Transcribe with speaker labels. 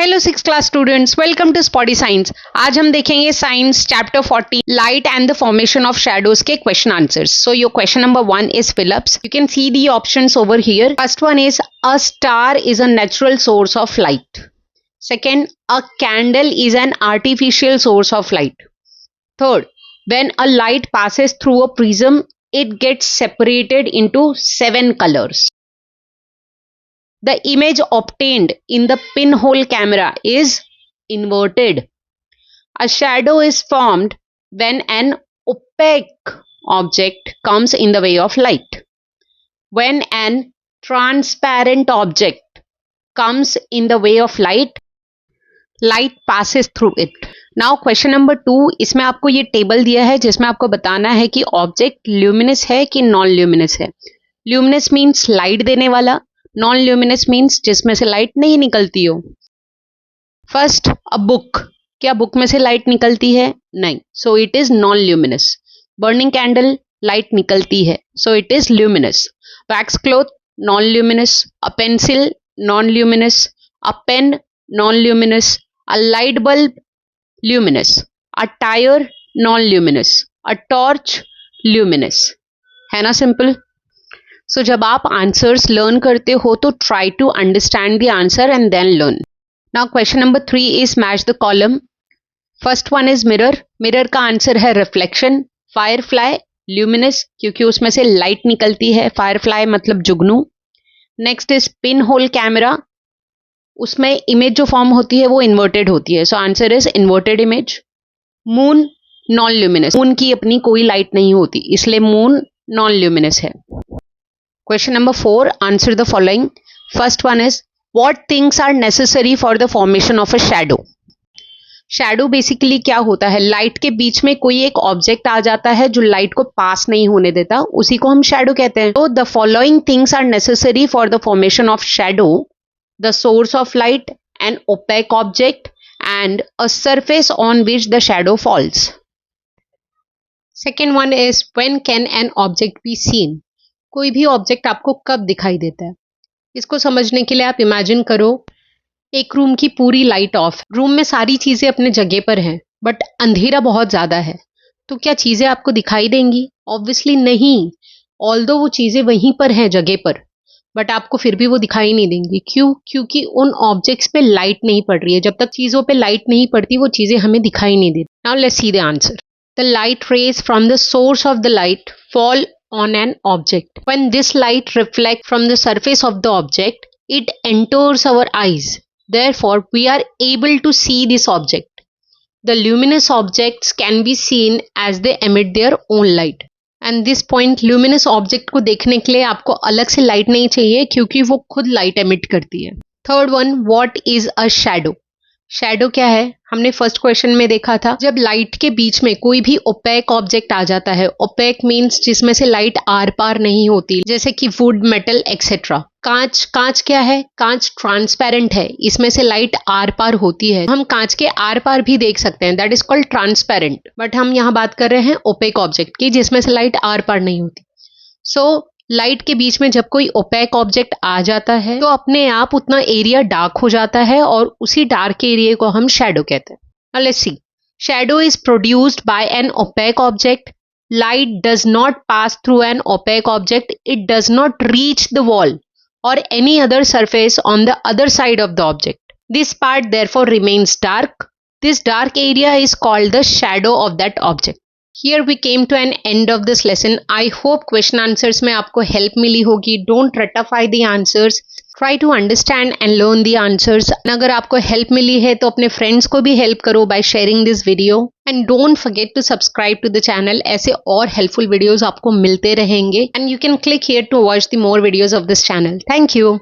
Speaker 1: Hello 6th class students, welcome to Spoddy science. आज हम देखेंगे science chapter 40 light and the formation of shadows के question answers. So your question number 1 is fill ups. You can see the options over here. First one is a star is a natural source of light. Second, a candle is an artificial source of light. Third, when a light passes through a prism, it gets separated into 7 colors. The image obtained in the pinhole camera is inverted. A shadow is formed when an opaque object comes in the way of light. When an transparent object comes in the way of light, light passes through it. Now question number 2, इसमें आपको ये table दिया है जिसमें आपको बताना है कि ऑब्जेक्ट ल्यूमिनस है कि नॉन ल्यूमिनस है। ल्यूमिनस मीन्स लाइट देने वाला, नॉन ल्यूमिनस मीन्स जिसमें से लाइट नहीं निकलती हो। फर्स्ट, अ बुक, क्या बुक में से लाइट निकलती है? नहीं, so it is non luminous. Burning candle, light निकलती है, so it is luminous. Wax cloth, non luminous. A pencil, non luminous. A pen, non luminous. A light bulb, luminous. A tire, non-luminous. A torch, luminous. है ना simple. सो जब आप answers learn करते हो तो try to understand the answer and then learn. Now question number 3 is match the column. First one is mirror. Mirror का answer है reflection. Firefly, luminous क्योंकि उसमें से लाइट निकलती है। फायरफ्लाई मतलब जुगनू। Next is pin hole camera, उसमें इमेज जो फॉर्म होती है वो इन्वर्टेड होती है, so answer is inverted image. Moon, non luminous, moon की अपनी कोई लाइट नहीं होती इसलिए मून नॉन ल्यूमिनस है। Question number 4, answer the following. First one is what things are necessary for the formation of a shadow. Shadow basically क्या होता है, लाइट के बीच में कोई एक ऑब्जेक्ट आ जाता है जो लाइट को पास नहीं होने देता, उसी को हम शैडो कहते हैं। तो the following things are necessary for the formation of shadow: the source of light, an opaque object, and a surface on which the shadow falls. Second one is when can an object be seen? कोई भी object आपको कब दिखाई देता है? इसको समझने के लिए आप इमेजिन करो एक रूम की पूरी लाइट ऑफ, रूम में सारी चीजें अपने जगह पर हैं बट अंधेरा बहुत ज्यादा है, तो क्या चीजें आपको दिखाई देंगी? ऑब्वियसली नहीं। ऑल्दो वो चीजें वहीं पर हैं जगह पर, बट आपको फिर भी वो दिखाई नहीं देंगी। क्यों? क्योंकि उन ऑब्जेक्ट्स पे लाइट नहीं पड़ रही है। जब तक चीजों पे लाइट नहीं पड़ती वो चीजें हमें दिखाई नहीं देती। Now let's see the answer. The light rays from the source of the light fall on an object. When this light reflect from the surface of the object, it enters our eyes, therefore we are able to see this object. The luminous objects can be seen as they emit their own light. And this point, luminous object को देखने के लिए आपको अलग से light नहीं चाहिए क्योंकि वो खुद लाइट एमिट करती है। Third one, what is a shadow. Shadow क्या है? हमने फर्स्ट क्वेश्चन में देखा था, जब लाइट के बीच में कोई भी ओपेक ऑब्जेक्ट आ जाता है। ओपेक मीन्स जिसमें से लाइट आर पार नहीं होती, जैसे कि वुड, मेटल एक्सेट्रा। कांच, कांच क्या है? कांच ट्रांसपेरेंट है, इसमें से लाइट आर पार होती है। हम कांच के आर पार भी देख सकते हैं, that is called transparent. But हम यहाँ बात कर रहे हैं ओपेक ऑब्जेक्ट की जिसमें से लाइट आर पार नहीं होती। सो लाइट के बीच में जब कोई ओपेक ऑब्जेक्ट आ जाता है तो अपने आप उतना एरिया डार्क हो जाता है और उसी डार्क एरिया को हम शैडो कहते हैं। Now let's C. Shadow is produced by an opaque object. Light does not pass through an opaque object, it does not reach the wall or any other surface on the other side of the object. This part therefore remains dark. This dark area is called the shadow of that object. Here we came to an end of this lesson. I hope question answers में आपको help मिली होगी. Don't ratify the answers. Try to understand and learn the answers. अगर आपको help मिली है तो अपने friends को भी help करो by sharing this video. And don't forget to subscribe to the channel. ऐसे और helpful videos आपको मिलते रहेंगे. And you can click here to watch the more videos of this channel. Thank you.